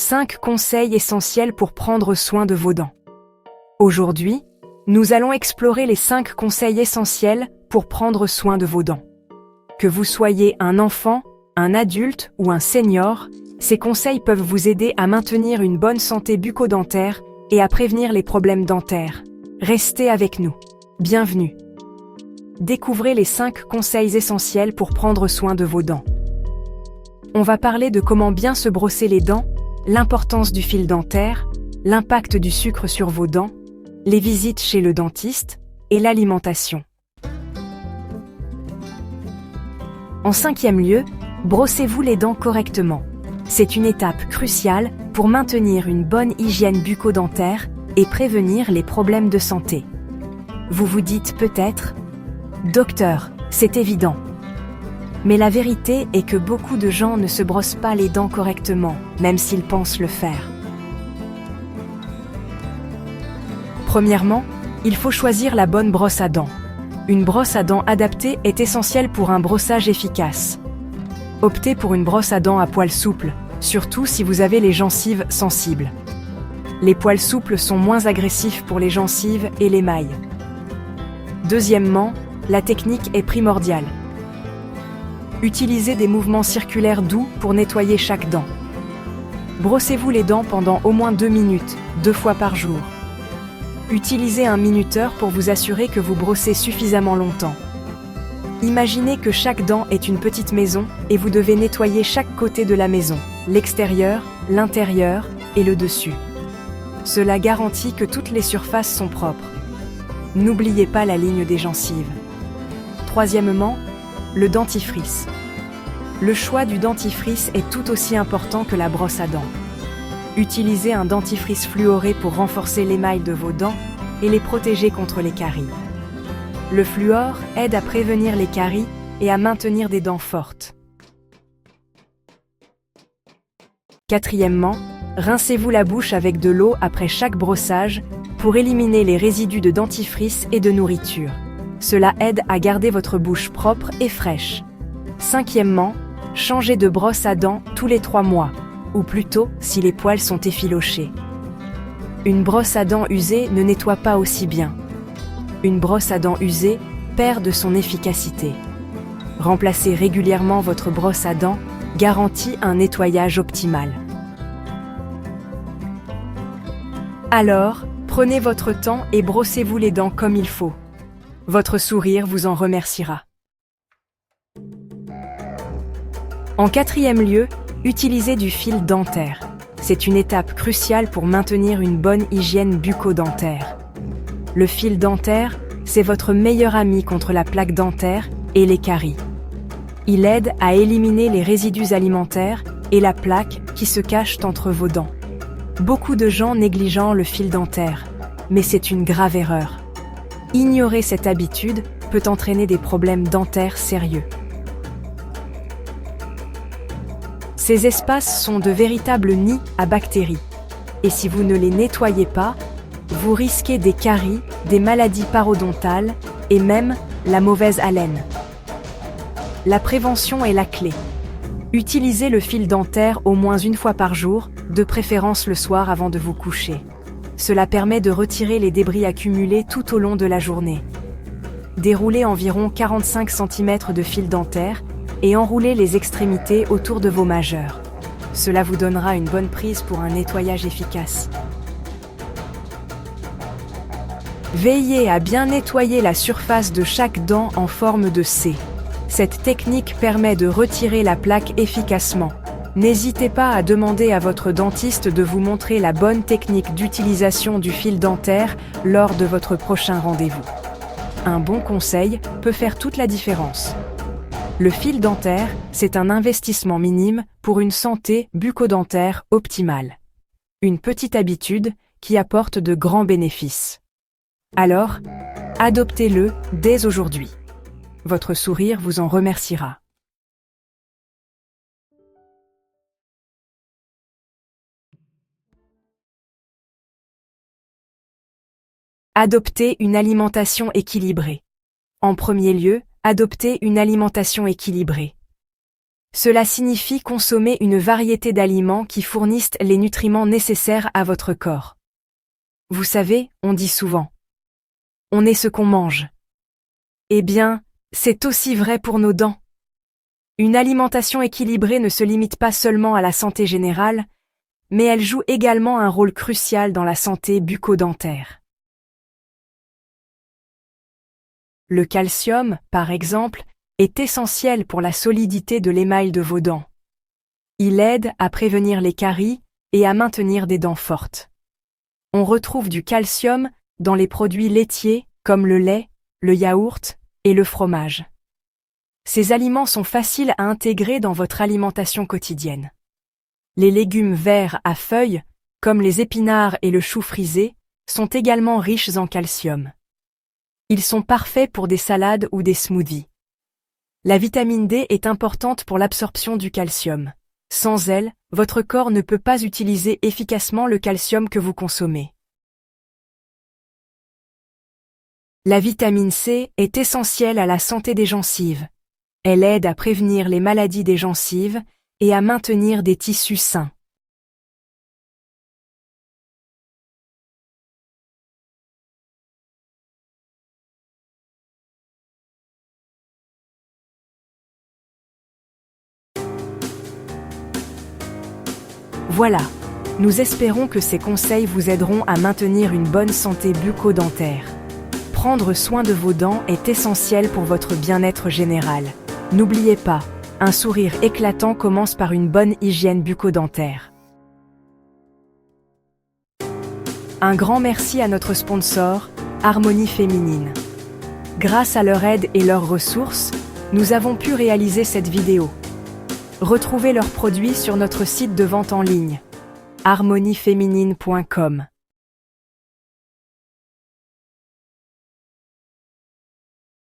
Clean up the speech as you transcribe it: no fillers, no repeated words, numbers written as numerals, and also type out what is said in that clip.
5 conseils essentiels pour prendre soin de vos dents. Aujourd'hui, nous allons explorer les 5 conseils essentiels pour prendre soin de vos dents. Que vous soyez un enfant, un adulte ou un senior, ces conseils peuvent vous aider à maintenir une bonne santé bucco-dentaire et à prévenir les problèmes dentaires. Restez avec nous. Bienvenue. Découvrez les 5 conseils essentiels pour prendre soin de vos dents. On va parler de comment bien se brosser les dents, l'importance du fil dentaire, l'impact du sucre sur vos dents, les visites chez le dentiste et l'alimentation. En 5e lieu, brossez-vous les dents correctement. C'est une étape cruciale pour maintenir une bonne hygiène bucco-dentaire et prévenir les problèmes de santé. Vous vous dites peut-être « Docteur, c'est évident ». Mais la vérité est que beaucoup de gens ne se brossent pas les dents correctement, même s'ils pensent le faire. Premièrement, il faut choisir la bonne brosse à dents. Une brosse à dents adaptée est essentielle pour un brossage efficace. Optez pour une brosse à dents à poils souples, surtout si vous avez les gencives sensibles. Les poils souples sont moins agressifs pour les gencives et l'émail. Deuxièmement, la technique est primordiale. Utilisez des mouvements circulaires doux pour nettoyer chaque dent. Brossez-vous les dents pendant au moins 2 minutes, 2 fois par jour. Utilisez un minuteur pour vous assurer que vous brossez suffisamment longtemps. Imaginez que chaque dent est une petite maison et vous devez nettoyer chaque côté de la maison, l'extérieur, l'intérieur et le dessus. Cela garantit que toutes les surfaces sont propres. N'oubliez pas la ligne des gencives. Troisièmement, le dentifrice. Le choix du dentifrice est tout aussi important que la brosse à dents. Utilisez un dentifrice fluoré pour renforcer l'émail de vos dents et les protéger contre les caries. Le fluor aide à prévenir les caries et à maintenir des dents fortes. Quatrièmement, rincez-vous la bouche avec de l'eau après chaque brossage pour éliminer les résidus de dentifrice et de nourriture. Cela aide à garder votre bouche propre et fraîche. Cinquièmement, changez de brosse à dents tous les 3 mois, ou plutôt si les poils sont effilochés. Une brosse à dents usée ne nettoie pas aussi bien. Une brosse à dents usée perd de son efficacité. Remplacez régulièrement votre brosse à dents garantit un nettoyage optimal. Alors, prenez votre temps et brossez-vous les dents comme il faut. Votre sourire vous en remerciera. En 4e lieu, utilisez du fil dentaire. C'est une étape cruciale pour maintenir une bonne hygiène bucco-dentaire. Le fil dentaire, c'est votre meilleur ami contre la plaque dentaire et les caries. Il aide à éliminer les résidus alimentaires et la plaque qui se cachent entre vos dents. Beaucoup de gens négligent le fil dentaire, mais c'est une grave erreur. Ignorer cette habitude peut entraîner des problèmes dentaires sérieux. Ces espaces sont de véritables nids à bactéries. Et si vous ne les nettoyez pas, vous risquez des caries, des maladies parodontales et même la mauvaise haleine. La prévention est la clé. Utilisez le fil dentaire au moins 1 fois par jour, de préférence le soir avant de vous coucher. Cela permet de retirer les débris accumulés tout au long de la journée. Déroulez environ 45 cm de fil dentaire et enroulez les extrémités autour de vos majeurs. Cela vous donnera une bonne prise pour un nettoyage efficace. Veillez à bien nettoyer la surface de chaque dent en forme de C. Cette technique permet de retirer la plaque efficacement. N'hésitez pas à demander à votre dentiste de vous montrer la bonne technique d'utilisation du fil dentaire lors de votre prochain rendez-vous. Un bon conseil peut faire toute la différence. Le fil dentaire, c'est un investissement minime pour une santé bucco-dentaire optimale. Une petite habitude qui apporte de grands bénéfices. Alors, adoptez-le dès aujourd'hui. Votre sourire vous en remerciera. Adoptez une alimentation équilibrée. En premier lieu, adoptez une alimentation équilibrée. Cela signifie consommer une variété d'aliments qui fournissent les nutriments nécessaires à votre corps. Vous savez, on dit souvent « on est ce qu'on mange ». Eh bien, c'est aussi vrai pour nos dents. Une alimentation équilibrée ne se limite pas seulement à la santé générale, mais elle joue également un rôle crucial dans la santé bucco-dentaire. Le calcium, par exemple, est essentiel pour la solidité de l'émail de vos dents. Il aide à prévenir les caries et à maintenir des dents fortes. On retrouve du calcium dans les produits laitiers comme le lait, le yaourt et le fromage. Ces aliments sont faciles à intégrer dans votre alimentation quotidienne. Les légumes verts à feuilles, comme les épinards et le chou frisé, sont également riches en calcium. Ils sont parfaits pour des salades ou des smoothies. La vitamine D est importante pour l'absorption du calcium. Sans elle, votre corps ne peut pas utiliser efficacement le calcium que vous consommez. La vitamine C est essentielle à la santé des gencives. Elle aide à prévenir les maladies des gencives et à maintenir des tissus sains. Voilà, nous espérons que ces conseils vous aideront à maintenir une bonne santé bucco-dentaire. Prendre soin de vos dents est essentiel pour votre bien-être général. N'oubliez pas, un sourire éclatant commence par une bonne hygiène bucco-dentaire. Un grand merci à notre sponsor, Harmonie Féminine. Grâce à leur aide et leurs ressources, nous avons pu réaliser cette vidéo. Retrouvez leurs produits sur notre site de vente en ligne, harmonieféminine.com.